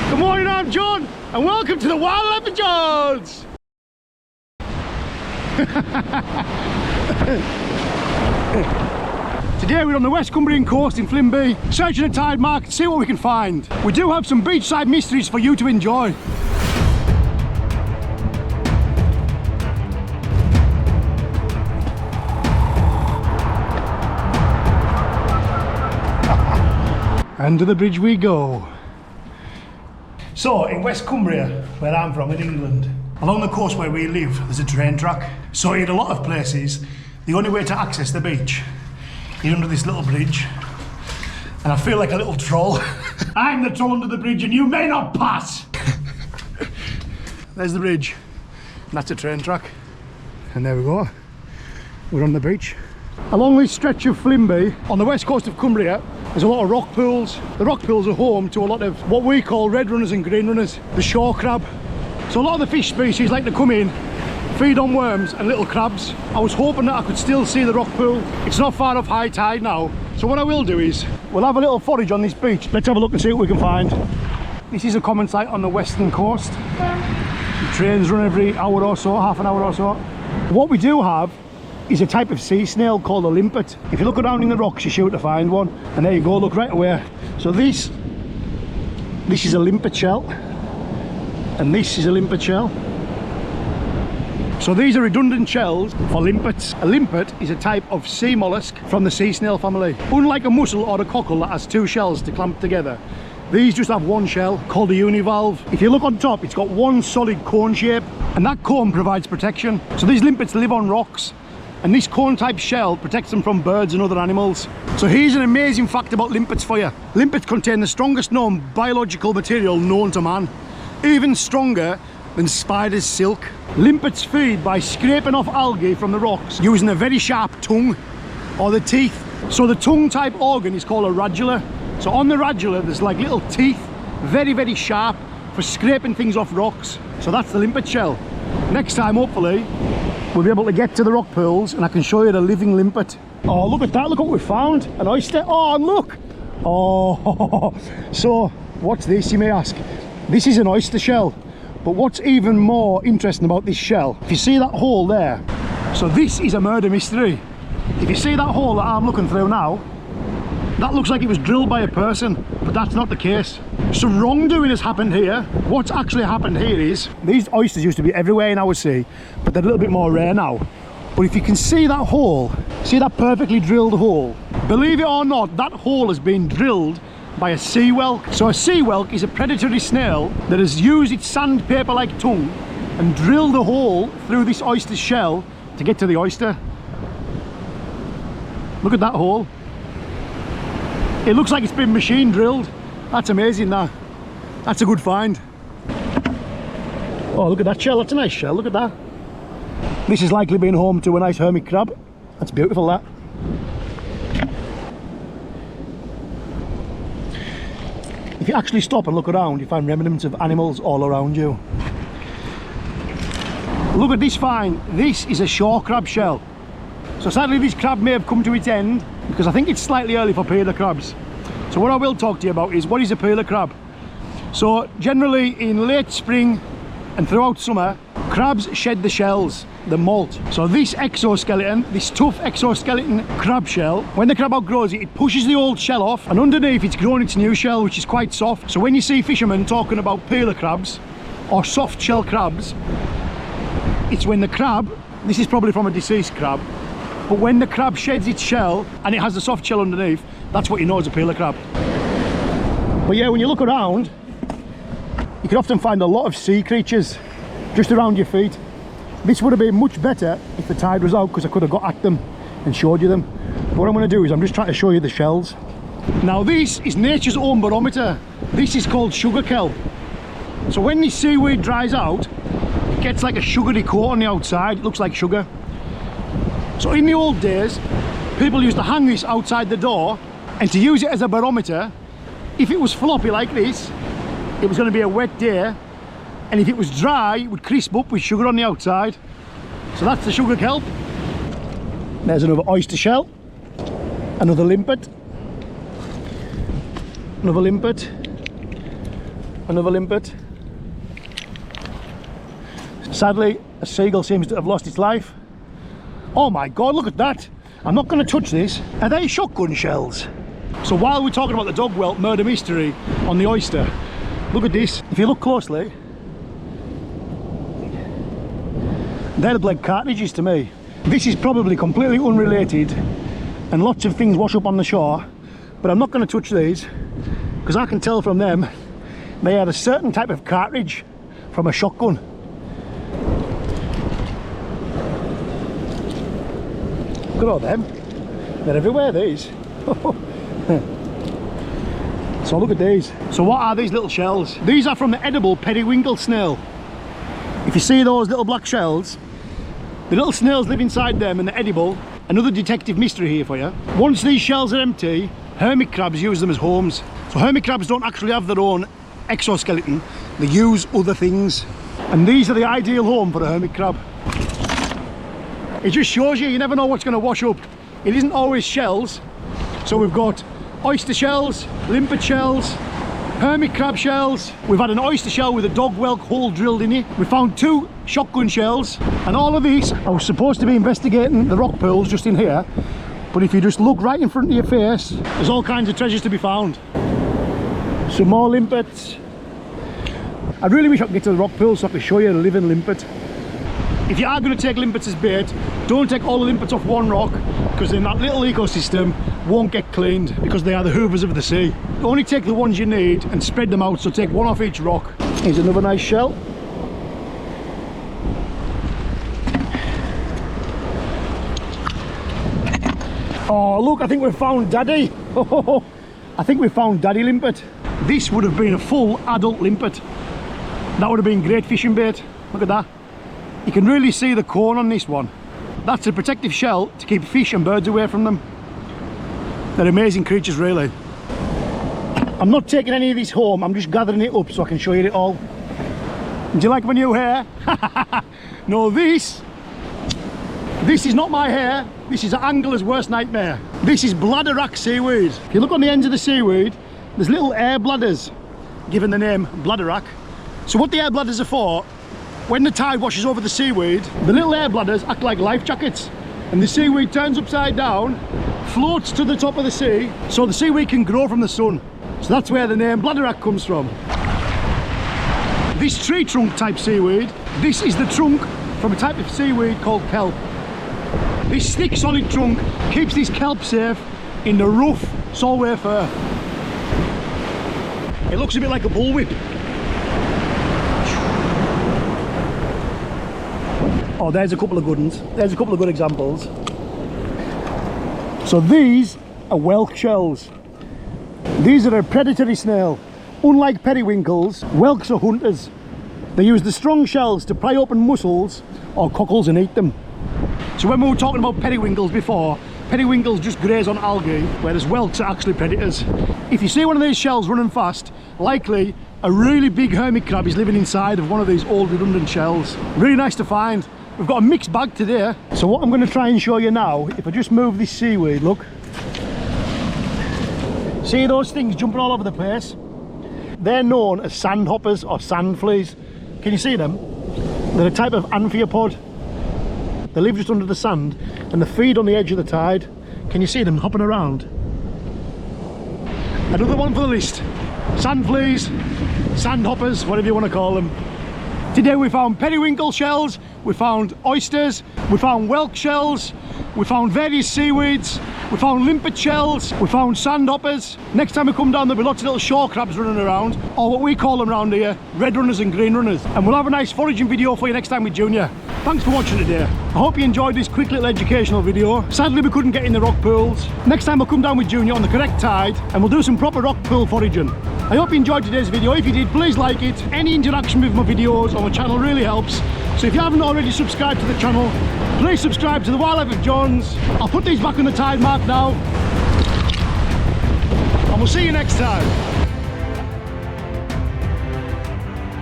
Good morning, I'm John, and welcome to the Wildlife Episodes. Today we're on the West Cumbrian coast in Flimby, searching a tide mark to see what we can find. We do have some beachside mysteries for you to enjoy. Under the bridge we go. So, in West Cumbria, where I'm from in England, along the coast where we live, there's a train track. So in a lot of places, the only way to access the beach is under this little bridge. And I feel like a little troll. I'm the troll under the bridge and you may not pass. There's the bridge. And that's a train track. And there we go. We're on the beach. Along this stretch of Flimby, on the west coast of Cumbria, there's a lot of rock pools. The rock pools are home to a lot of what we call red runners and green runners, the shore crab. So a lot of the fish species like to come in, feed on worms and little crabs. I was hoping that I could still see the rock pool. It's not far off high tide now. So what I will do is, we'll have a little forage on this beach. Let's have a look and see what we can find. This is a common sight on the western coast. The trains run every hour or so, half an hour or so. What we do have is a type of sea snail called a limpet. If you look around in the rocks, you're sure to find one. And there you go, look right away. So this is a limpet shell. And this is a limpet shell. So these are redundant shells for limpets. A limpet is a type of sea mollusk from the sea snail family. Unlike a mussel or a cockle that has two shells to clamp together, these just have one shell called a univalve. If you look on top, it's got one solid cone shape, and that cone provides protection. So these limpets live on rocks, and this cone type shell protects them from birds and other animals. So here's an amazing fact about limpets for you. Limpets contain the strongest known biological material known to man, even stronger than spider's silk. Limpets feed by scraping off algae from the rocks using a very sharp tongue or the teeth. So the tongue type organ is called a radula. So on the radula there's like little teeth, very, very sharp for scraping things off rocks. So that's the limpet shell. Next time, hopefully, we'll be able to get to the rock pools and I can show you the living limpet. Oh, look at that, look what we found. An oyster. Oh, and look. Oh, so what's this, you may ask? This is an oyster shell. But what's even more interesting about this shell, if you see that hole there, so this is a murder mystery. If you see that hole that I'm looking through now, that looks like it was drilled by a person, but that's not the case. Some wrongdoing has happened here. What's actually happened here is, these oysters used to be everywhere in our sea, but they're a little bit more rare now. But if you can see that hole, see that perfectly drilled hole, believe it or not, that hole has been drilled by a sea whelk. So a sea whelk is a predatory snail that has used its sandpaper-like tongue and drilled a hole through this oyster shell to get to the oyster. Look at that hole. It looks like it's been machine drilled. That's amazing, that. That's a good find. Oh, look at that shell. That's a nice shell. Look at that. This has likely been home to a nice hermit crab. That's beautiful, that. If you actually stop and look around, you find remnants of animals all around you. Look at this find. This is a shore crab shell. So sadly this crab may have come to its end because I think it's slightly early for peeler crabs. So what I will talk to you about is, what is a peeler crab? So generally in late spring and throughout summer, crabs shed the shells, the molt. So this exoskeleton, this tough exoskeleton crab shell, when the crab outgrows it, it pushes the old shell off, and underneath it's grown its new shell, which is quite soft. So when you see fishermen talking about peeler crabs or soft shell crabs, it's when the crab, this is probably from a deceased crab, but when the crab sheds its shell and it has the soft shell underneath, that's what you know as a peeler crab. But yeah, when you look around, you can often find a lot of sea creatures just around your feet. This would have been much better if the tide was out, because I could have got at them and showed you them. But what I'm going to do is I'm just trying to show you the shells. Now this is nature's own barometer. This is called sugar kelp. So when this seaweed dries out, it gets like a sugary coat on the outside. It looks like sugar. So in the old days, people used to hang this outside the door, and to use it as a barometer, if it was floppy like this, it was going to be a wet day, and if it was dry, it would crisp up with sugar on the outside. So that's the sugar kelp. There's another oyster shell, another limpet, another limpet, another limpet. Sadly, a seagull seems to have lost its life. Oh my God, look at that. I'm not going to touch this. Are they shotgun shells? So while we're talking about the dog whelp murder mystery on the oyster, look at this. If you look closely, they look like cartridges to me. This is probably completely unrelated and lots of things wash up on the shore, but I'm not going to touch these because I can tell from them they are a certain type of cartridge from a shotgun. Look at all them. They're everywhere, these. So look at these. So what are these little shells? These are from the edible periwinkle snail. If you see those little black shells, the little snails live inside them and they're edible. Another detective mystery here for you. Once these shells are empty, hermit crabs use them as homes. So hermit crabs don't actually have their own exoskeleton, they use other things. And these are the ideal home for a hermit crab. It just shows you never know what's going to wash up. It isn't always shells. So we've got oyster shells, limpet shells, hermit crab shells. We've had an oyster shell with a dog whelk hole drilled in it. We found 2 shotgun shells, and all of these, I was supposed to be investigating the rock pools just in here, but if you just look right in front of your face, there's all kinds of treasures to be found. Some more limpets. I really wish I could get to the rock pool so I could show you a living limpet. If you are going to take limpets as bait, don't take all the limpets off one rock, because then that little ecosystem won't get cleaned, because they are the hoovers of the sea. Only take the ones you need and spread them out, so take 1 off each rock. Here's another nice shell. Oh look, I think we've found Daddy. I think we found Daddy limpet. This would have been a full adult limpet. That would have been great fishing bait. Look at that. You can really see the corn on this one. That's a protective shell to keep fish and birds away from them. They're amazing creatures, really. I'm not taking any of this home, I'm just gathering it up so I can show you it all. Do you like my new hair? No, this is not my hair. This is an angler's worst nightmare. This is Bladder Wrack seaweed. If you look on the ends of the seaweed, there's little air bladders, given the name Bladder Wrack. So what the air bladders are for, when the tide washes over the seaweed, the little air bladders act like life jackets, and the seaweed turns upside down, floats to the top of the sea, so the seaweed can grow from the sun. So that's where the name Bladder Wrack comes from. This tree trunk type seaweed, this is the trunk from a type of seaweed called kelp. This thick solid trunk keeps this kelp safe in the rough Solway Firth. It looks a bit like a bullwhip. Oh, there's a couple of good ones. There's a couple of good examples. So these are whelk shells. These are a predatory snail. Unlike periwinkles, whelks are hunters. They use the strong shells to pry open mussels or cockles and eat them. So when we were talking about periwinkles before, periwinkles just graze on algae, whereas whelks are actually predators. If you see one of these shells running fast, likely a really big hermit crab is living inside of one of these old redundant shells. Really nice to find. We've got a mixed bag today. So what I'm going to try and show you now, if I just move this seaweed, look. See those things jumping all over the place? They're known as sandhoppers or sand fleas. Can you see them? They're a type of amphipod. They live just under the sand and they feed on the edge of the tide. Can you see them hopping around? Another one for the list. Sand fleas, sandhoppers, whatever you want to call them. Today we found periwinkle shells, we found oysters, we found whelk shells, we found various seaweeds, we found limpet shells, we found sandhoppers. Next time we come down there'll be lots of little shore crabs running around, or what we call them around here, red runners and green runners. And we'll have a nice foraging video for you next time with Junior. Thanks for watching today. I hope you enjoyed this quick little educational video. Sadly we couldn't get in the rock pools. Next time we'll come down with Junior on the correct tide and we'll do some proper rock pool foraging. I hope you enjoyed today's video. If you did, please like it. Any interaction with my videos on my channel really helps. So if you haven't already subscribed to the channel, please subscribe to the Wildlife of Johns. I'll put these back on the tide mark now. And we'll see you next time.